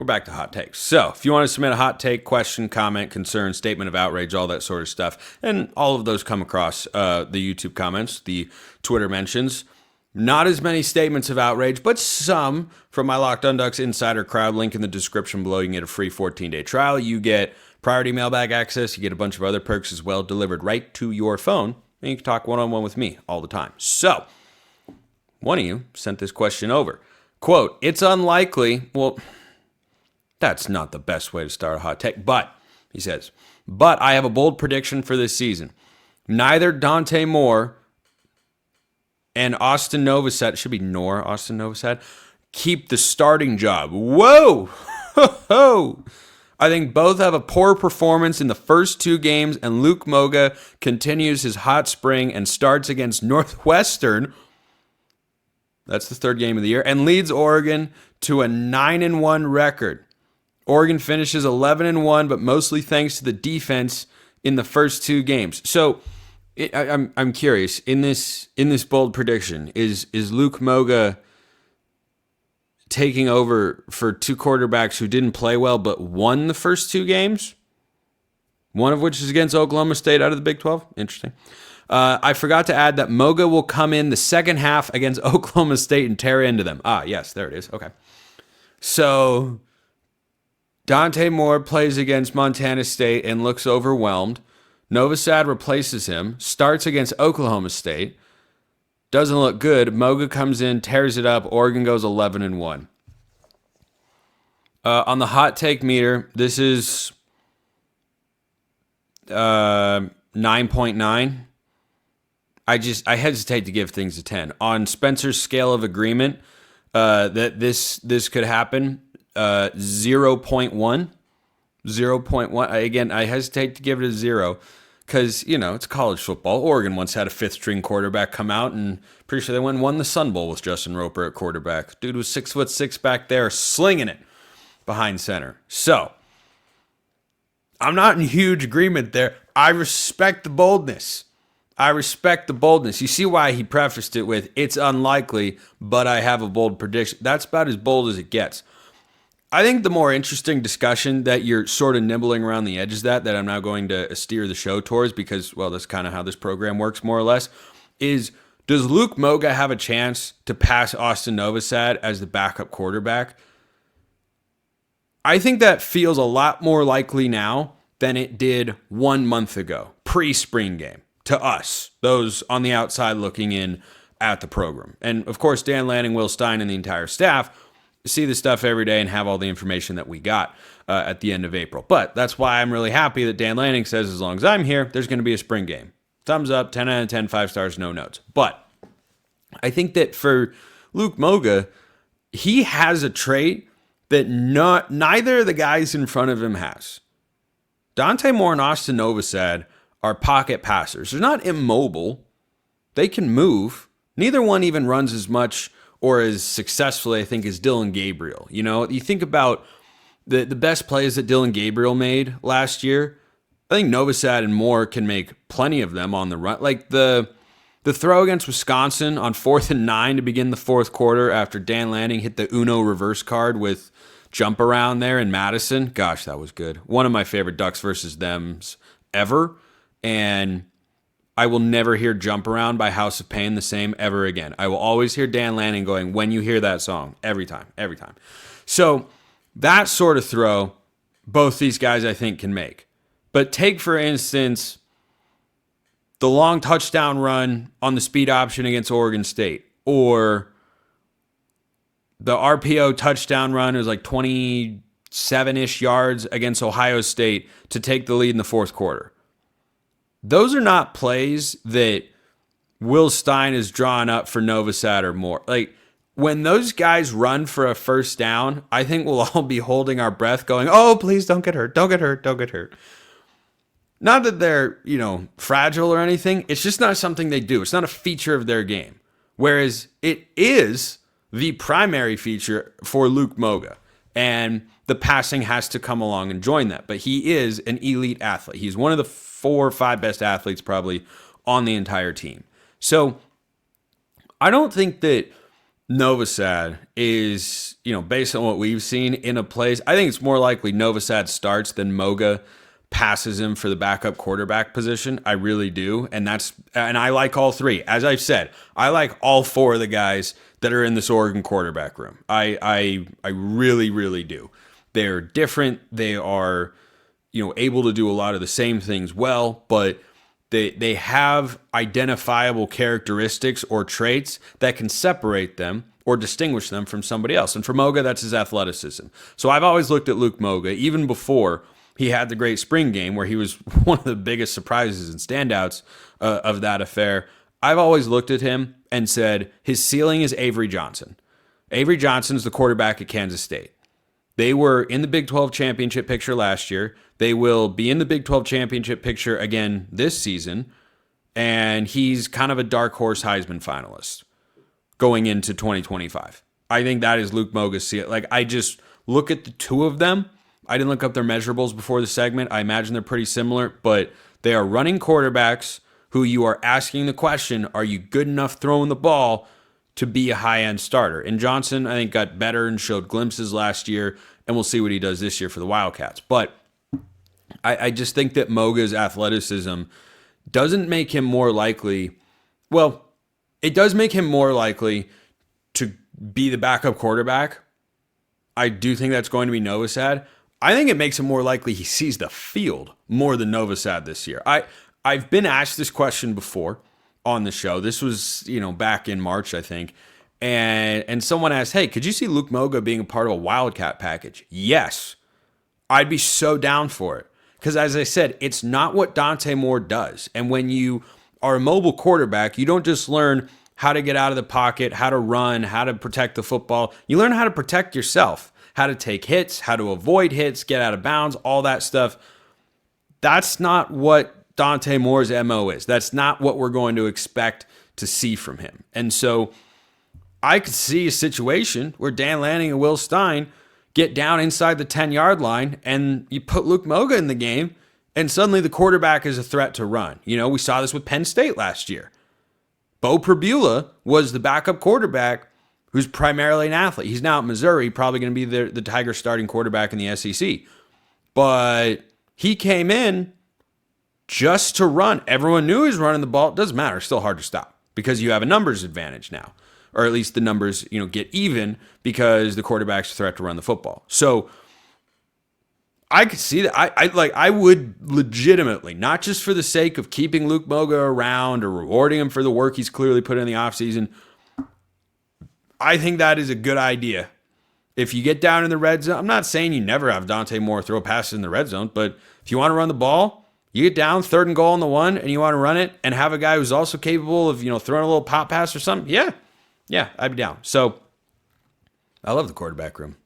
we're back to hot takes. So if you want to submit a hot take, question, comment, concern, statement of outrage, all that sort of stuff, and all of those come across the YouTube comments, the Twitter mentions. Not as many statements of outrage, but some from my Locked On Ducks insider crowd. Link in the description below. You can get a free 14-day trial. You get priority mailbag access. You get a bunch of other perks as well delivered right to your phone. And you can talk one-on-one with me all the time. So, one of you sent this question over. Quote, it's unlikely. Well, that's not the best way to start a hot take. But, he says, but I have a bold prediction for this season. Neither Dante Moore and Austin Novosad, should be Austin Novosad, keep the starting job. Whoa! I think both have a poor performance in the first 2 games, and Luke Moga continues his hot spring and starts against Northwestern. That's the 3rd game of the year, and leads Oregon to a 9-1 record. Oregon finishes 11-1, but mostly thanks to the defense in the first 2 games. So, I'm curious, in this bold prediction, is Luke Moga taking over for 2 quarterbacks who didn't play well but won the first 2 games? One of which is against Oklahoma State out of the Big 12. Interesting. I forgot to add that Moga will come in the second half against Oklahoma State and tear into them. Yes, there it is. Okay. So, Dante Moore plays against Montana State and looks overwhelmed. Novosad replaces him, starts against Oklahoma State, doesn't look good. Moga comes in, tears it up. Oregon goes 11-1. On the hot take meter, this is 9.9. I hesitate to give things a 10. On Spencer's scale of agreement, that this could happen, 0.1. 0.1. Again, I hesitate to give it a 0. Because, it's college football. Oregon once had a 5th-string quarterback come out, and pretty sure they won the Sun Bowl with Justin Roper at quarterback. Dude was 6'6" back there, slinging it behind center. So, I'm not in huge agreement there. I respect the boldness. You see why he prefaced it with, it's unlikely, but I have a bold prediction. That's about as bold as it gets. I think the more interesting discussion that you're sort of nibbling around the edges that I'm now going to steer the show towards because, well, that's kind of how this program works more or less, is does Luke Moga have a chance to pass Austin Novosad as the backup quarterback? I think that feels a lot more likely now than it did 1 month ago, pre-spring game, to us, those on the outside looking in at the program. And, of course, Dan Lanning, Will Stein, and the entire staff see the stuff every day and have all the information that we got at the end of April. But that's why I'm really happy that Dan Lanning says as long as I'm here, there's going to be a spring game. Thumbs up, 10 out of 10, 5 stars, no notes. But I think that for Luke Moga, he has a trait that neither of the guys in front of him has. Dante Moore and Austin Novosad are pocket passers. They're not immobile. They can move. Neither one even runs as much or as successfully, I think, as Dylan Gabriel. You think about the best plays that Dylan Gabriel made last year. I think Novosad and Moore can make plenty of them on the run. Like the throw against Wisconsin on 4th and 9 to begin the 4th quarter after Dan Lanning hit the Uno reverse card with jump around there in Madison. Gosh, that was good. One of my favorite Ducks versus Thems ever. And I will never hear Jump Around by House of Pain the same ever again. I will always hear Dan Lanning going, when you hear that song, every time. So that sort of throw, both these guys I think can make. But take, for instance, the long touchdown run on the speed option against Oregon State, or the RPO touchdown run, it was like 27-ish yards against Ohio State to take the lead in the 4th quarter. Those are not plays that Will Stein is drawn up for Novosad or Moore. Like, when those guys run for a first down, I think we'll all be holding our breath going, oh, please don't get hurt. Not that they're, fragile or anything. It's just not something they do. It's not a feature of their game. Whereas it is the primary feature for Luke Moga. And the passing has to come along and join that. But he is an elite athlete. He's one of the 4 or 5 best athletes probably on the entire team. So I don't think that Novosad is, based on what we've seen in a place, I think it's more likely Novosad starts than Moga passes him for the backup quarterback position. I really do. And I like all three. As I've said, I like all four of the guys that are in this Oregon quarterback room. I really, really do. They're different. They are, able to do a lot of the same things well, but they have identifiable characteristics or traits that can separate them or distinguish them from somebody else. And for Moga, that's his athleticism. So I've always looked at Luke Moga, even before he had the great spring game where he was one of the biggest surprises and standouts of that affair. I've always looked at him and said his ceiling is Avery Johnson. Avery Johnson is the quarterback at Kansas State. They were in the Big 12 championship picture last year. They will be in the Big 12 championship picture again this season. And he's kind of a dark horse Heisman finalist going into 2025. I think that is Luke Moga's ceiling. Like, I just look at the two of them. I didn't look up their measurables before the segment. I imagine they're pretty similar, but they are running quarterbacks who you are asking the question, are you good enough throwing the ball to be a high-end starter? And Johnson, I think, got better and showed glimpses last year, and we'll see what he does this year for the Wildcats. But I just think that Moga's athleticism doesn't make him more likely. Well, it does make him more likely to be the backup quarterback. I do think that's going to be Novosad. I think it makes him more likely he sees the field more than Novosad this year. I've been asked this question before on the show. This was, back in March, I think. And someone asked, hey, could you see Luke Moga being a part of a Wildcat package? Yes. I'd be so down for it. Because as I said, it's not what Dante Moore does. And when you are a mobile quarterback, you don't just learn how to get out of the pocket, how to run, how to protect the football. You learn how to protect yourself, how to take hits, how to avoid hits, get out of bounds, all that stuff. That's not what Dante Moore's MO is. That's not what we're going to expect to see from him. And so I could see a situation where Dan Lanning and Will Stein get down inside the 10-yard line and you put Luke Moga in the game and suddenly the quarterback is a threat to run. We saw this with Penn State last year. Bo Pribula was the backup quarterback who's primarily an athlete. He's now at Missouri, probably going to be the Tigers starting quarterback in the SEC. But he came in just to run. Everyone knew he was running the ball. It doesn't matter. It's still hard to stop because you have a numbers advantage now. Or at least the numbers, get even because the quarterback's a threat to run the football. So I could see that. I would legitimately, not just for the sake of keeping Luke Moga around or rewarding him for the work he's clearly put in the offseason, I think that is a good idea. If you get down in the red zone, I'm not saying you never have Dante Moore throw passes in the red zone, but if you want to run the ball, you get down 3rd and goal on the 1 and you want to run it and have a guy who's also capable of, throwing a little pop pass or something. Yeah, I'd be down. So I love the quarterback room.